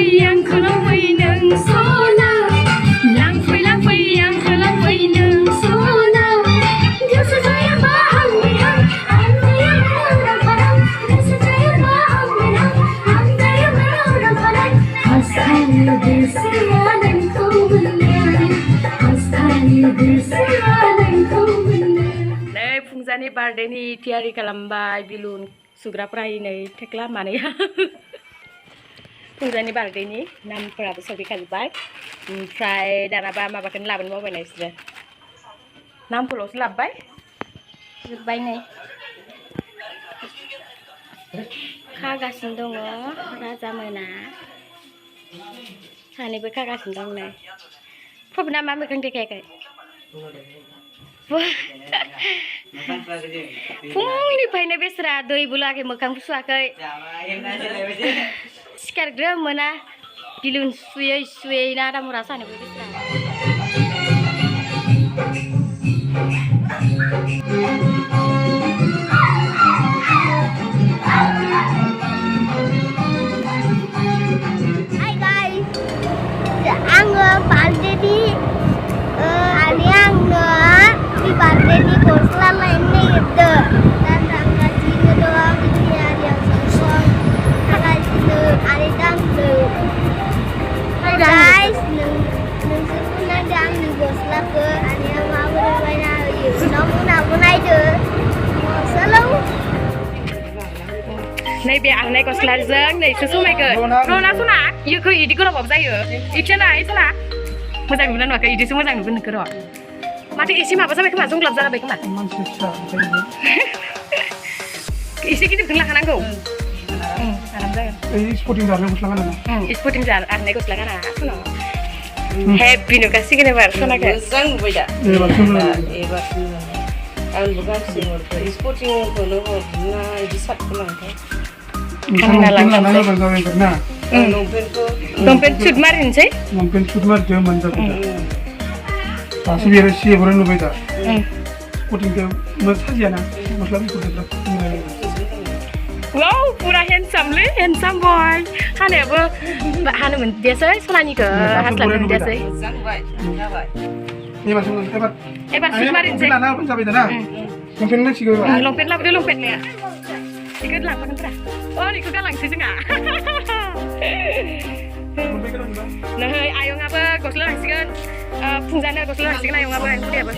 yang kelawai neng sona lang fei yang kelawai neng sona dia saja bahang yang anda yang orang parang dia saja bahang yang anda yang orang parang asal bersiwa dan kau benar asal bersiwa dan kau benar. Nei fungzani birthday ni tiari kalambai bilun sugrapra ini tekla mana ya? Fungzani birthday ni namfोराबो सफैखाजोब्बाय ओमफ्राय दानाबा माबाखौनो लाबोनो बावबाय नोंसोरो नामखौल'सो लाबोबाय जोब्बाय नै खागासिनो दङ राजामोना सानैबो खागासिनो दं नै फबना मा मैगं देखायाखै फुंनिफ्रायनो बेसरा दैबो लागाय मोखांबो सुवाखै सिखारग्रो मोना बिलुन सुयै सुयै ना आरामुरा सानैबो बेसरा Hai guys, आङो birthday नि di birthday ni gosla lain nagiरदों dan थांगासिनो दं tiariang sosok थांगासिनो आरो दांदों guys नोंसोरबो नायदो आंनि गस्लाखौ आनैया माबोरै बायना होयो उनाव नायदो सोलों नैबे आर'नाइ गस्लाजों नैसो समायगोन रना सना इखौ इदि गोलावबाबो जायो इखौ नाय सना मोजां नुना नुवाखै इदिसो मोजां नुगोन नोंखौ र' माथो एसे माबा जाबाय खोमा जंग्लाब जाबाय खोमा एसे गिदिरखौनो लाखानांगौ आराम जागोन स्पर्टिं जारनाय गस्ला गाना स्पर्टिं जार आर'नाइ गस्ला गाना सना हेपि नुगासिगोन एबार सनाखौ मोजां नुबाय दा एबार आंबो गांसे हरबाय स्पर्टिंखौनो हरना बिदि सार्टखौ लांबाय लंपेन्ट सुट मारिनोसै लंपेन्ट सुट मारिदो मोनजाबाय दासो बेरो सिबोरा नुबाय दा स्पर्टिंखौ साजियाना गस्ला बिफोरखौ वाव पुरा हेन्डसामलै हेन्डसाम बय हानायाबो हानो मोनदियासै सनानिखौ हास्लाबनो मोनदियासै जाबाय एबार सुट मारिनोसै लाना होबानो जाबाय दाना लंपेन्ट नांसिगौ लंपेन्ट लाबोदो लंपेन्टनिया बेखौ लांफागोनफ्रा बेखौ गालांसै जोंहा नै आयंआबो गस्ला लांसिगोन फुंजानो गस्ला लांसिगोन आयंआबो आयंफोराबो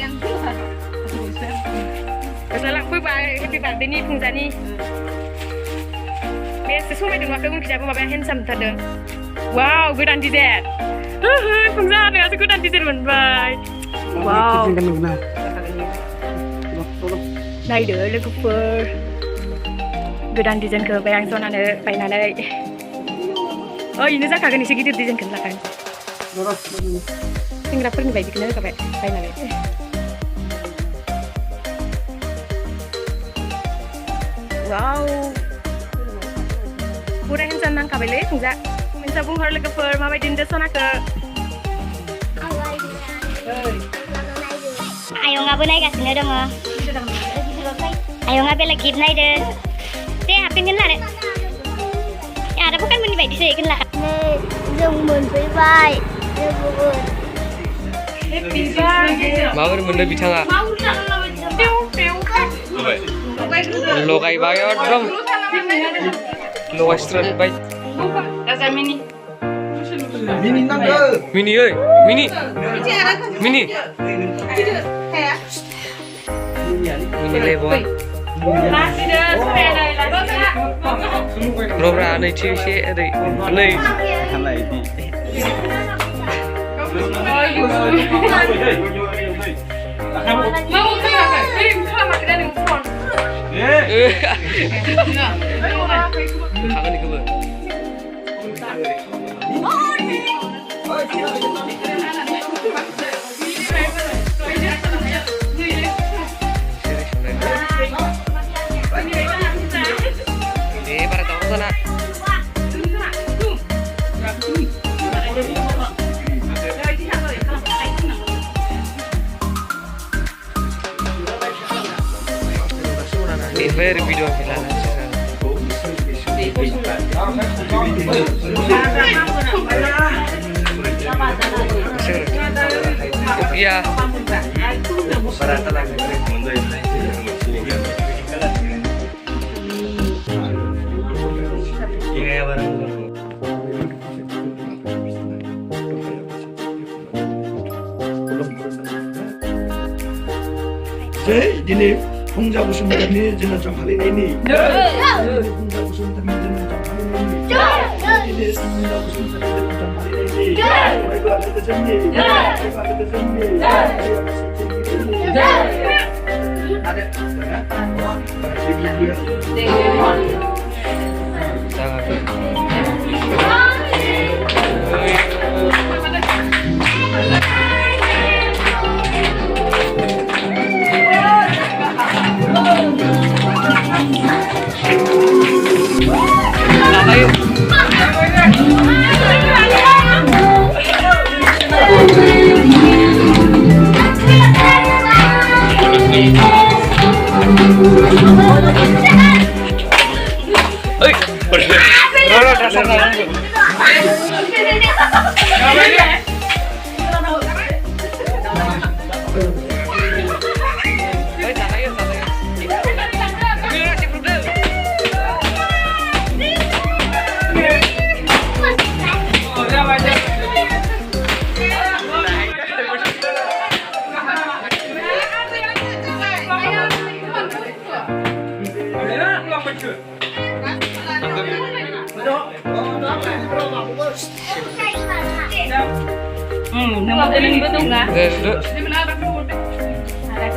गस्ला लांफैबाय हेपि बार्थडेनि फुंजानि बेसे समायदों नुवाखै उनखिजाबो माबाया हेन्डसाम थारदों वाव गोदान डिजाइन फुंजा नोंहासो गोदान डिजाइन मोनबाय वाव नायदो लोगोफोर गोदान डिजाइनखौ होबाय आं सनानो बायनानै इनो जाखागोन एसे गिदिर डिजाइनखौनो लाखागोन सेंग्राफोरनि बायदिखौनो होखाबाय बायनानै वाव पुरा हेन्डसाम नांखाबायलै फुंजा मोनसा बुंहर लोगोफोर माबायदि नुदों सनाखौ आयंआबो नायगासिनो दङ आयंआ बेलेग गिफ्ट नायदो दे हाबफिनगोन लानो आरो पकेटमोननि बायदिसो इखौनो लाखा जों मोनफैबाय माबोरै मोनदों बिथाङा लगायबाय एकदम लगायस्राबाय मिनि ओइ मिनि मिनिलाय बहा रब्रा नैथि एसे ओरै नै खागोन इखौबो para todos sana. Very video kita. Iya. Barata lagi mundur ini. Iya barang. Jadi Hongja Bosumtani jenah Jamhali ini. Hongja Bosumtani jenah Jamhali ini. Jadi Hongja Bosumtani jenah Jamhali ini. Mereka ada kesenyi. Mereka ada kesenyi. Ada.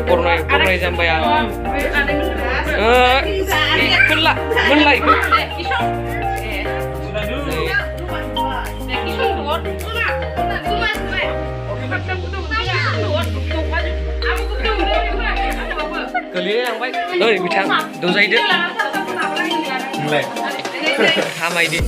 Purnai sampai ya. Menlai. Kalian yang baik. Bicara. Dosa ide. Mulai. Sama ide.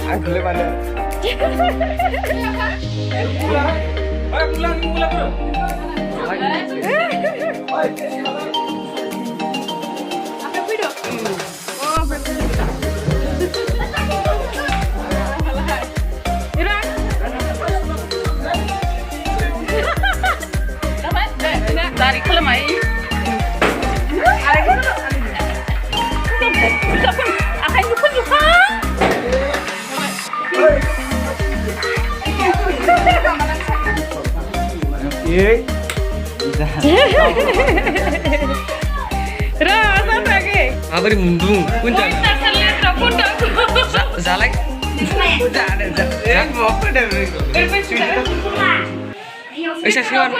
Aku le mana? Pulang bro. Dari kelemai. Akan juga. Rasa lagi. Apa di mundung? Kunjang. Zalek. Siwan.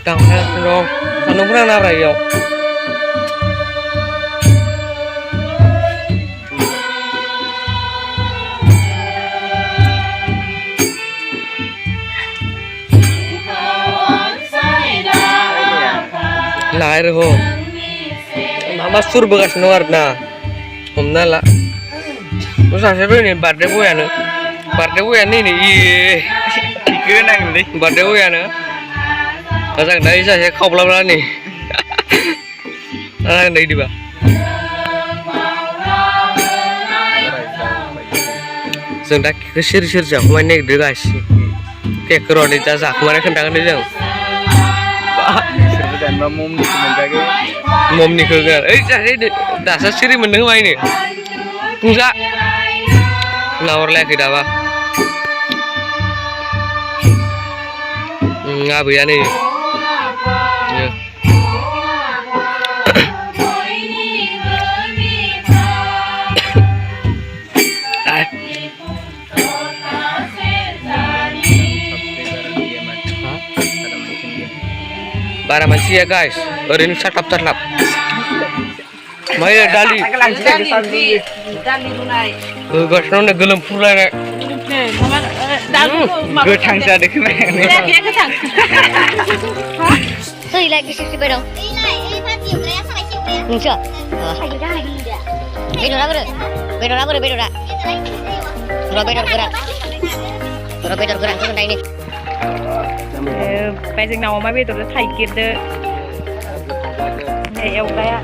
Tang dong. Tanong pernah nara yo. Lahir ho. Mama sur bekas nuar na. Homna la. Terus siapa ini birthday boy anu? Birthday boy ini nih. Kenang nih. Birthday boy anu. Kadang dari saya kau pelan-pelan nih. Đây đi bà. Dừng đã cứ sir chẳng mai này đứa guys. Cái rồi đi ta giặc mà nó không đáng đi đâu. Dan mum di semenjak Mom nih kagak. Dasar siri meneng main nih. Tungsa. Nawar lagi dah bah. Nggak bisa nih. Para manusia guys, hari ini satap. Maya dali. Dali runai. Guys, nona gelam pula nih. gue tangsa deh kemarin. Tôi lại cái gì vậy đâu? Đi lại, đi phát chịu đấy, sao lại chịu đấy? Đúng chưa? Phải ra đi đã. Bây giờ ra. Rồi bây giờ gerak turun ini. Bây giờ nào mà bây giờ thay kiệt được. Yêu cái à?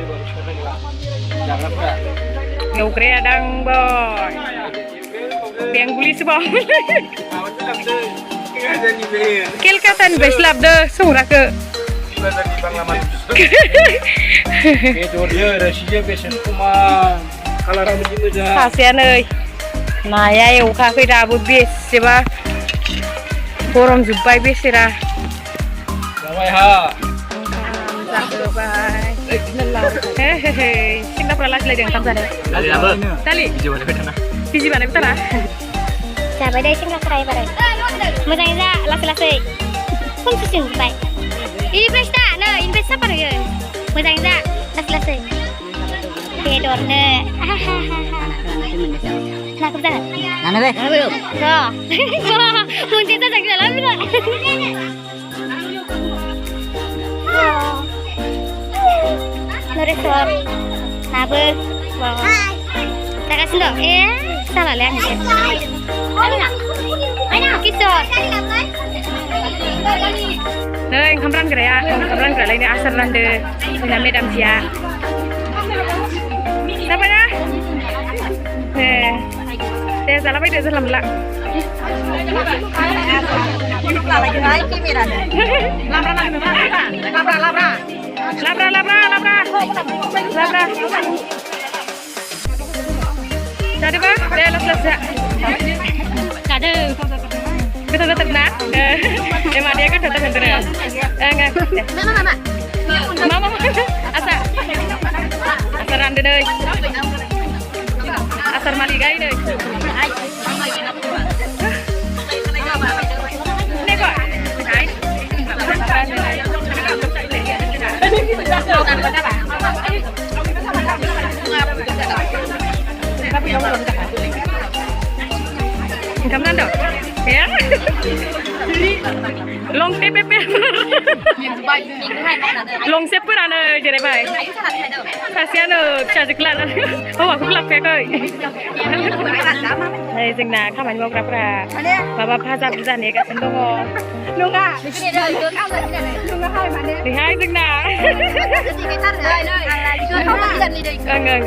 Yêu cái đang boy. Biang buli sebab. Kelkatan beslab deh, surah ke. Itu dia Rusia fashion kuma kalau rambut itu dah. Kasihan ơi. Nah ya yêu kafe dah bubis sebab. Forum jumpai besira. Bye ha. Bye. Hehehe. Sing dah pernah lagi yang kamu sana. Dali apa? Tali. Biji mana betana? Biji mana betana? Sampai đây xin lắc ray vào đây. Mới dành ra lắc không chỉ dừng vậy. Investa nè, invest apa rồi? Mới dành ra lắc Thế đột nè. Là không ra. Là đây. Rồi. Muốn tin ta dành ra lắm rồi. Nó resort. Nabe. Wow. Tak kasih dong. Salah lihat nih. Kisah. Đây, kamran kerja lain ni asal rande, punya medam sia. Siapa dah? Saya salah baik dia salah melak. Labra. Jadi bah, dia lepas ya. Kado. Ketuk nak. Emang dia kan ketuk enggak. Mama. Asar ande deh. Asar maligai deh. Ini kok. Kamu nando? Ya? Long TPP. Long siapa ada jadi baik? Kasihan cajik lah. Oh aku pelak kayak kau. Hei jengna kaman mau berapa? Bapak pasar di sana kan sendiri. Nunga. Nunga hai mana? Hai jengna. Enggak.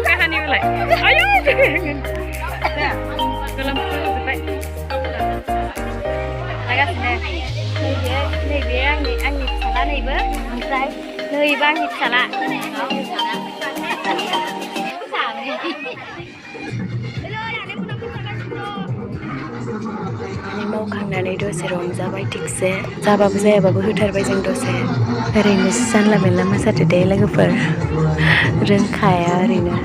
Kahani ulai. Ayo. Dalam sampai. Agak sini. Này bé anh nhịp xả lá này bớt. Đây. Nơi ba nhịp xả lá. Mau खांनानै दसे रंजाबाय थिगसे जाबाबो जायाबाबो होथारबाय जों दसे ओरैनो जानला मेनला मोसादो दे लोगोफोर रोंखाया ओरैनो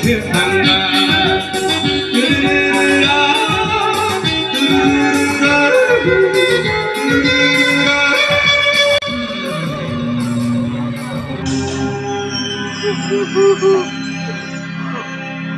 Ooh.